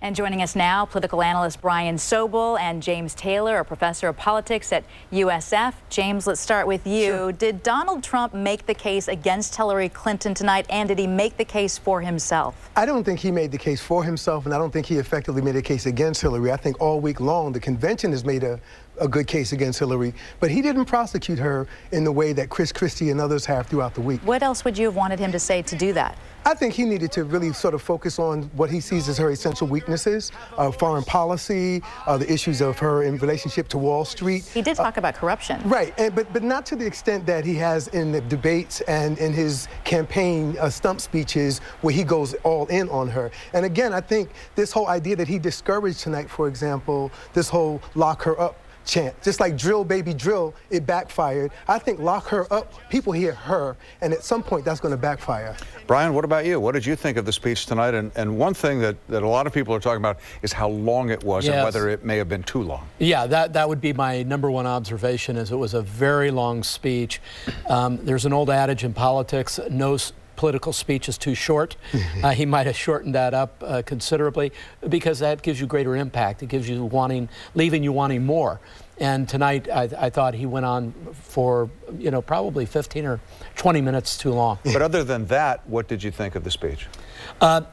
And joining us now, political analyst Brian Sobel and James Taylor, a professor of politics at USF. James, let's start with you. Sure. Did Donald Trump make the case against Hillary Clinton tonight, and did he make the case for himself? I don't think he made the case for himself, and I don't think he effectively made a case against Hillary. I think all week long the convention has made a good case against Hillary, but he didn't prosecute her in the way that Chris Christie and others have throughout the week. What else would you have wanted him to say to do that? I think he needed to really sort of focus on what he sees as her essential weaknesses, foreign policy, the issues of her in relationship to Wall Street. He did talk about corruption. Right, but not to the extent that he has in the debates and in his campaign stump speeches where he goes all in on her. And again, I think this whole idea that he discouraged tonight, for example, this whole lock her up chant, just like drill baby drill, it backfired. I think lock her up, people hear her, and at some point that's going to backfire. Brian, what about you? What did you think of the speech tonight? And one thing that a lot of people are talking about is how long it was, and whether it may have been too long. Yeah, that would be my number one observation, is it was a very long speech. There's an old adage in politics, no political speech is too short. He might have shortened that up considerably, because that gives you greater impact. It gives you leaving you wanting more. And tonight I thought he went on for, probably 15 or 20 minutes too long. But other than that, what did you think of the speech?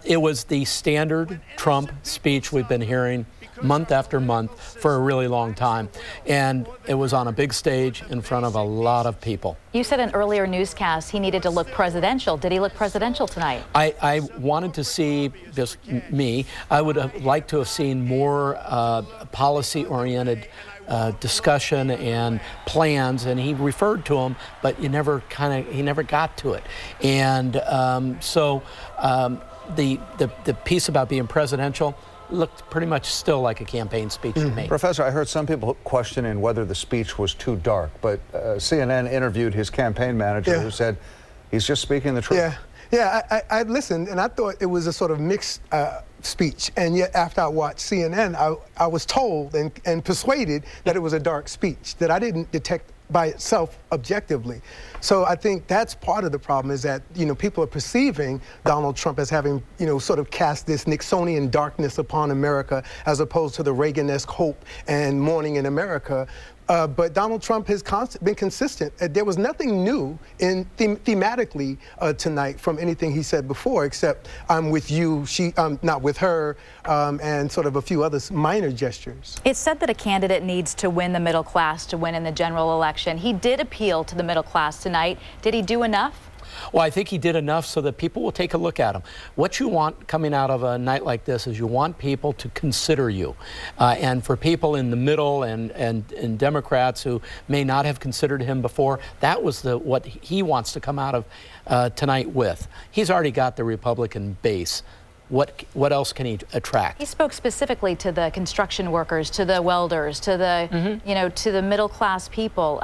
It was the standard Trump speech we've been hearing month after month for a really long time. And it was on a big stage in front of a lot of people. You said in earlier newscasts he needed to look presidential. Did he look presidential tonight? I wanted to see, just me, I would have liked to have seen more policy-oriented discussion and plans, and he referred to them, but he never got to it. And the piece about being presidential looked pretty much still like a campaign speech to me. Professor, I heard some people questioning whether the speech was too dark, but CNN interviewed his campaign manager who said he's just speaking the truth. Yeah, I listened, and I thought it was a sort of mixed speech, and yet after I watched CNN, I was told and persuaded that it was a dark speech that I didn't detect by itself objectively. So I think that's part of the problem, is that people are perceiving Donald Trump as having sort of cast this Nixonian darkness upon America, as opposed to the Reagan-esque hope and morning in America. But Donald Trump has been consistent. There was nothing new thematically tonight from anything he said before, except I'm with you, I'm not with her, and sort of a few other minor gestures. It's said that a candidate needs to win the middle class to win in the general election. He did appeal to the middle class tonight. Did he do enough? Well, I think he did enough so that people will take a look at him. What you want coming out of a night like this is you want people to consider you. And for people in the middle and Democrats who may not have considered him before, that was what he wants to come out of tonight with. He's already got the Republican base. What else can he attract? He spoke specifically to the construction workers, to the welders, to the to the middle class people.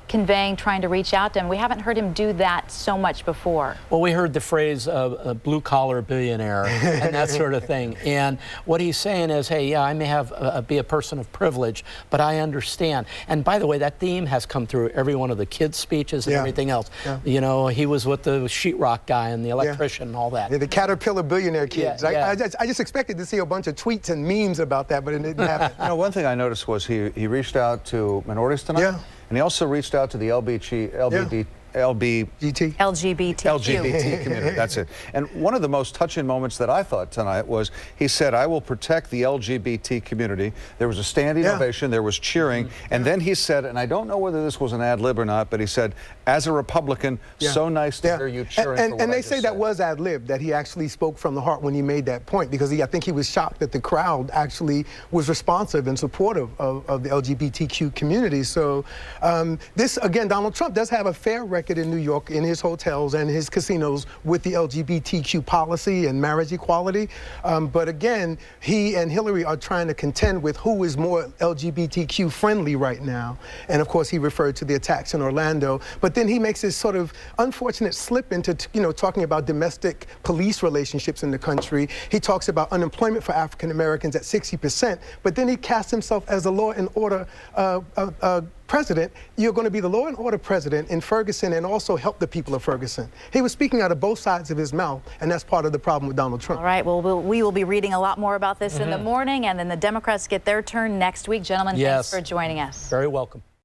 Trying to reach out to him. We haven't heard him do that so much before. Well, we heard the phrase blue-collar billionaire and that sort of thing. And what he's saying is, hey, yeah, I may be a person of privilege, but I understand. And by the way, that theme has come through every one of the kids' speeches and everything else. Yeah. He was with the sheetrock guy and the electrician and all that. Yeah, the Caterpillar billionaire kids. I just expected to see a bunch of tweets and memes about that, but it didn't happen. One thing I noticed was he reached out to minorities tonight. Yeah. And he also reached out to the LGBT community. That's it. And one of the most touching moments that I thought tonight was he said, I will protect the LGBT community. There was a standing ovation, there was cheering, and then he said, and I don't know whether this was an ad lib or not, but he said, as a Republican, so nice to hear you cheering. And they say that was ad lib, that he actually spoke from the heart when he made that point, because I think he was shocked that the crowd actually was responsive and supportive of the LGBTQ community. So this, again, Donald Trump does have a fair record in New York, in his hotels and his casinos, with the LGBTQ policy and marriage equality. But again, he and Hillary are trying to contend with who is more LGBTQ friendly right now. And of course, he referred to the attacks in Orlando. But then he makes this sort of unfortunate slip into, talking about domestic police relationships in the country. He talks about unemployment for African Americans at 60%, but then he casts himself as a law and order president, you're going to be the law and order president in Ferguson and also help the people of Ferguson. He was speaking out of both sides of his mouth, and that's part of the problem with Donald Trump. All right, well, we will be reading a lot more about this in the morning, and then the Democrats get their turn next week. Gentlemen, thanks for joining us. Very welcome.